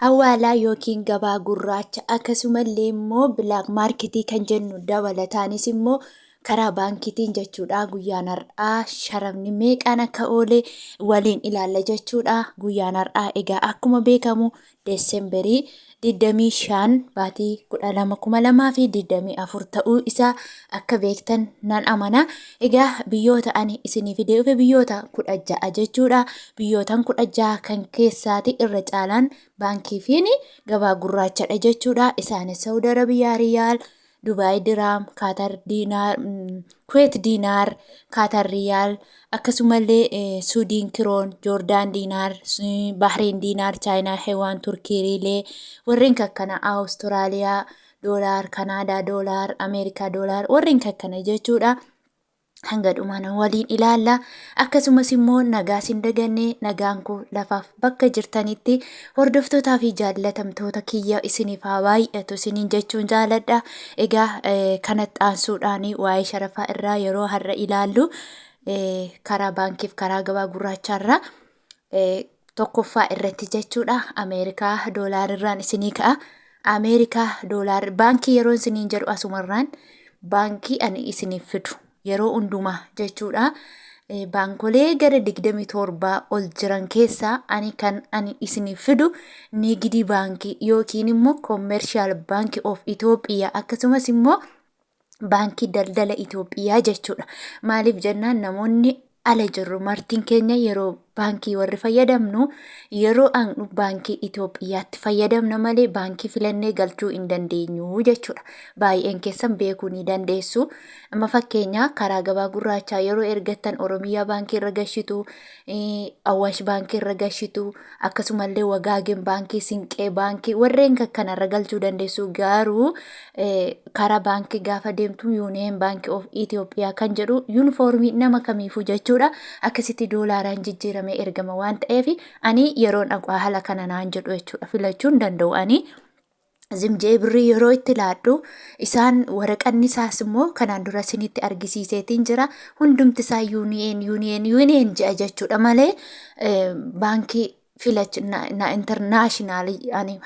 hawaalaa yookiin gabaa gurraacha akkasumallee immoo bilaak maarketii kan jennu dabalataanis immoo karaa baankiitiin jechuudha. Guyyaan har'aa sharafni meeqaan akka oole waliin ilaalla jechuudha. Guyyaan har'aa egaa akkuma beekamu Deesembarii 25 baatii 12,2024 ta'uu isaa akka beektan nan amana. Egaa biyyoota ani isiniif deebi'e biyyoota 16 jechuudha. Biyyootan 16 kan keessaati irra caalaan baankii fi gabaa gurraachadha jechuudha. Isaanis Saudi Arabiyaa Riyaal, Dubaay Diraam, Kaatar Diinaar, Kuweet Diinaar, Kaatar Riyaal, akkasumallee Suudiin Kiroon, Joordaan Diinaar, Bahrein Diinaar, Chaayinaa Heewaan, Turkii Riilee, warreen kakkana Awustiraaliyaa Doolaar, Kanaadaa Doolaar, Ameerikaa Doolaar, warreen kakkana jechuudha. Hanga dhumaan waliin ilaalla. Akkasumas immoo nagaa sin daganne nagaan koo lafaaf bakka jirtanitti hordoftootaa fi jaallatamtoota kiyya isiniif haa baay'atu isiniin jechuun jaaladha. Egaa kanatti aansuudhaan waa'ee sharafaa irraa yeroo har'a ilaallu karaa baankiif karaa gabaa gurraacharraa tokkoffaa irratti jechuudha. Ameerikaa doolaarirraan isinii ka'a. Ameerikaa doolaar baankii yeroo isiniin jedhu asumarraan baankii ani isiniif fidu yeroo hundumaa jechuudha. Baankolee gara 27 ol jiran keessaa ani isiniif fidu Nigdi baankii yookiin immoo Commercial Bank of Ethiopia akkasumas immoo baankii daldala Itoophiyaa jechuudha. Maaliif jennaan namoonni ala jirru martiin keenya yeroo baankii warri fayyadamnu yeroo aanu baankii Itoophiyaatti fayyadamna malee baankii filannee galchuu hin dandeenyu jechuudha. Baay'een keessan beekuu ni dandeessu. Amma fakkeenya karaa gabaa gurraachaa yeroo ergattan Oromiyaa baankii irra gashitu, Awaash baankii irra gashitu, akkasumallee Wagaagen baankii, Sinqee baankii warreen kanarra galchuu dandeessu. Garuu karaa baankii gaafa deemtu Union Bank of Ethiopia kan jedhu yuunifoormii nama kamiifuu jechuudha. Akkasitti doolaaraan jijjiirame ergama waan ta'eef ani yeroon dhaqaa haala kana naan jedhu jechuudha. Filachuun danda'u ani zimjee birrii yeroo itti laadhu isaan waraqanni isaas immoo kanaan dura isinitti argisiiseetiin jira. Hundumti isaa Union jedha jechuudha malee baankii international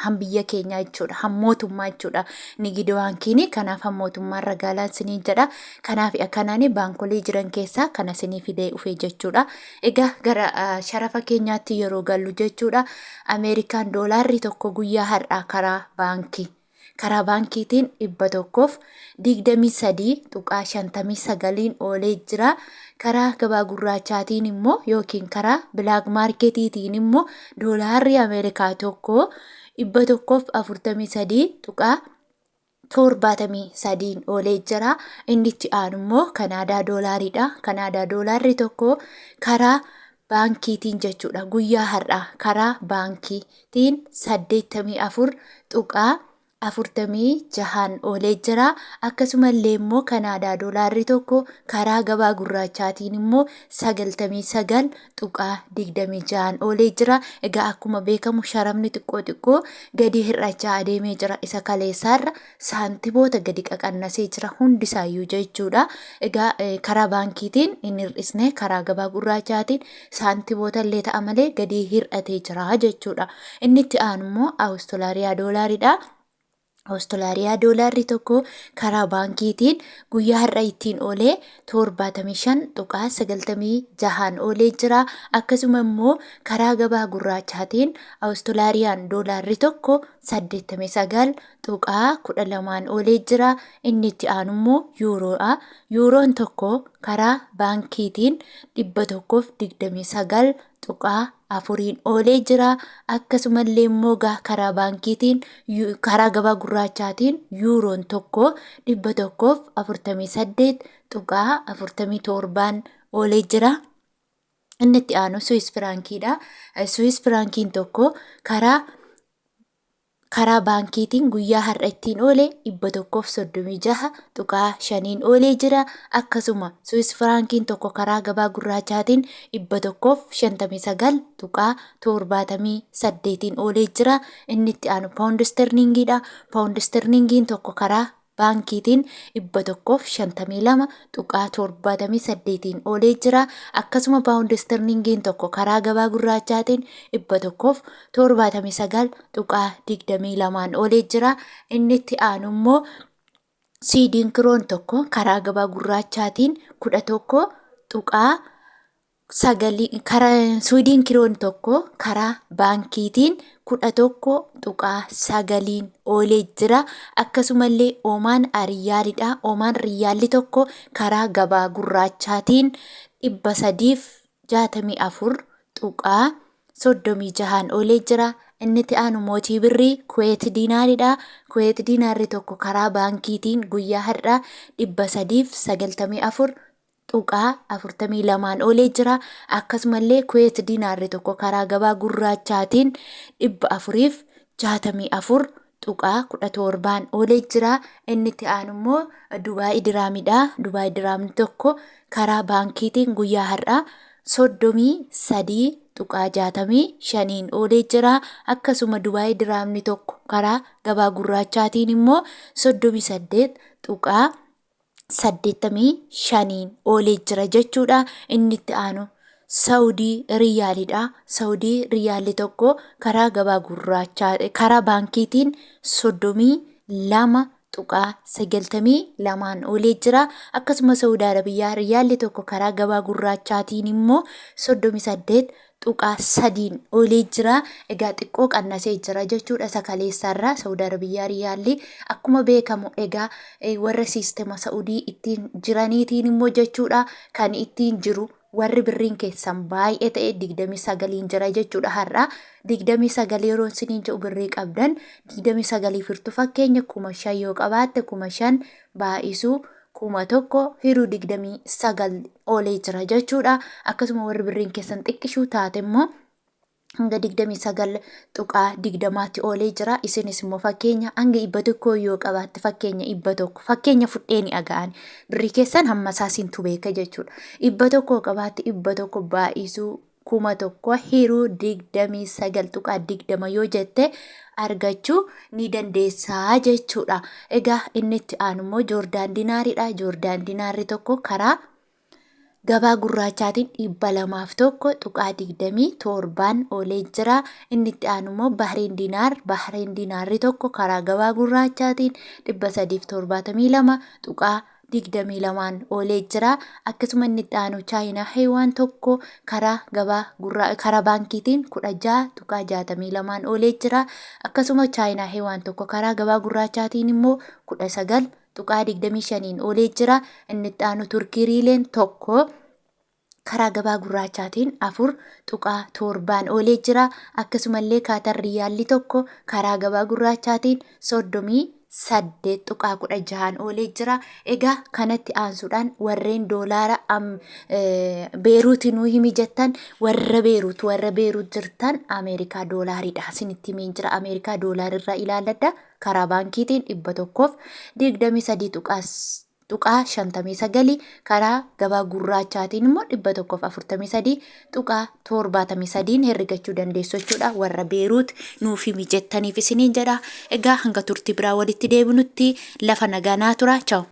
hambiyya keenya jechuudha. Hammootummaa jechuudha. Nigdi baankiin kanaaf hammootummaa ragaalaan isiniin jedha. Kanaaf akkanaan baankolee jiran keessaa kana isinii fidee dhufe jechuudha. Egaa gara sharafa keenyaatti yeroo gallu jechuudha. Ameerikaan doolaarri tokko guyyaa har'aa karaa baankiitiin 123.59 oolee jira. Karaa gabaa gurraachaatiin immoo yookiin karaa bilaak maarketiitiin immoo doolaarri Ameerikaa tokko 143.73 oolee jira. Inni itti aanu immoo Kanaadaa doolaaridha. Kanaadaa doolaarri tokko karaa baankiitiin jechuudha. Guyyaa har'aa karaa baankiitiin 84.46 oolee jira. Akkasumallee immoo Kanaadaa doolaarri tokko karaa gabaa gurraachaatiin immoo 99.26 oolee jira. Egaa akkuma beekamu sharafni xiqqoo gadi hir'achaa adeemee jira. Isa kaleessaarra saantiboota gadi qaqannasee jira hundisaayyuu jechuudha. Egaa karaa baankiitiin hin hir'isne karaa gabaa gurraachaatiin saantiboota illee ta'a malee gadi hir'atee jira jechuudha. Inni itti aanu immoo Awustiraaliyaa doolaaridha. Awustiraaliyaa doolaarri tokko karaa baankiitiin guyyaa har'a ittiin oolee 75.96 oolee jira. Akkasuma immoo karaa gabaa gurraachaatiin Awustiraaliyaan doolaarri tokko 89.12 oolee jira. Inni itti aanu immoo yuuroodha. Yuuroon tokko karaa baankiitiin 129.4 oolee jira. Akkasumallee immoo karaa baankiitiin karaa gabaa gurraachaatiin yuuroon tokko 148.47 oolee jira. Inni itti aanu Swiss Frankiidha. Swiss Frankiin tokko karaa baankiitiin guyyaa har'a ittiin oolee 136.5 oolee jira. Akkasuma Swiss Frankiin tokko karaa gabaa gurraachaatiin 159.78 oolee jira. Inni itti aanu Pound Sterlingidha. Pound Sterlingiin tokko karaa baankiitiin 152.78 oolee jira. Akkasuma paawundi sterlingiin tokko karaa gabaa gurraachaatiin 179.22 oolee jira. Inni itti aanu immoo siidiin kiroon tokko karaa gabaa gurraachaatiin 11.9 siidiin kiroon tokko karaa baankiitiin 11.9 oolee jira. Akkasumallee oomaan riyaaliidha. Oomaan riyaalli tokko karaa gabaa gurraachaatiin 364.36 oolee jira. Inni itti aanu mootii birrii Kuweet diinaariidha. Kuweet diinaarri tokko karaa baankiitiin guyyaa har'aa 394.42 oolee jira. Akkasumallee Kuweet diinaarri tokko karaa gabaa gurraachaatiin 464.17 oolee jira. Inni itti aanu immoo Dubaay diraamiidha. Dubaay diraamni tokko karaa baankiitiin guyyaa har'aa 33.65 oolee jira. Akkasuma Dubaay diraamni tokko karaa gabaa gurraachaatiin immoo 38.85 oolee jira jechuudha. Inni itti aanu Saawudii riyaaliidha. Saawudii riyaalli tokko karaa gabaa gurraachaa karaa baankiitiin 32.92 oolee jira. Akkasuma Saawudii Arabiyaa riyaalli tokko karaa gabaa gurraachaatiin immoo 38.3 oolee jira. Egaa xiqqoo qannasee jira jechuudha sakaleessarraa. Saawudii Arabiyaa riyaalli akkuma beekamu egaa warra siistema Saawudii ittiin jiraniitiin immoo jechuudha kan ittiin jiru warri birriin keessan baay'ee ta'e 29 jira jechuudha har'a. 29 yeroo isiniin jedhu birrii qabdan 29 firtu fakkeenya 5,000 yoo qabaatte 5,000 baay'isuu 1,000 hiruu 29 oolee jira jechuudha. Akkasuma warri birriin keessan xiqqishuu taate immoo hanga 29.20 oolee jira. Isinis immoo fakkeenya hanga 100 yoo qabaatte fakkeenya 100 fakkeenya fudheeni aga'an birrii keessan hamma isaasintu beeka jechuudha. 100 qabaatte 100 baay'isuu 1,000 hiruu 29.20 yoo jette argachuu ni dandeessaa jechuudha. Egaa inni itti aanu immoo Joordaan diinaariidha. Joordaan diinaarri tokko karaa gabaa gurraachaatiin 201.27 oolee jira. Inni itti aanu immoo Bahrein diinaarri tokko karaa gabaa gurraachaatiin 372.22 oolee jira. Akkasuma inni itti aanu Chaayinaa heewaan tokko karaa karaa baankiitiin 16.62 oolee jira. Akkasuma Chaayinaa heewaan tokko karaa gabaa gurraachaatiin immoo 19.25 oolee jira. Inni itti aanu Turkii riileen tokko karaa gabaa gurraachaatiin 4.7 oolee jira. Akkasumallee Kaatar riyaalli tokko karaa gabaa gurraachaatiin 38.16 oolee jira. Egaa kanatti aansuudhaan warreen doolaara Beeruuti nuu himi jettan warra Beeruut jirtan Ameerikaa doolaariidha. Isinitti himeen jira. Ameerikaa doolaarirraa ilaaladha. Karaa baankiitiin 123.59 karaa gabaa gurraachaatiin immoo 143.73 herregachuu dandeessu jechuudha. Warra Beeruut nuuf himi jettaniif isiniin jedha. Egaa hanga turtii biraa walitti deebinutti lafa nagaa naa tura. Ciao.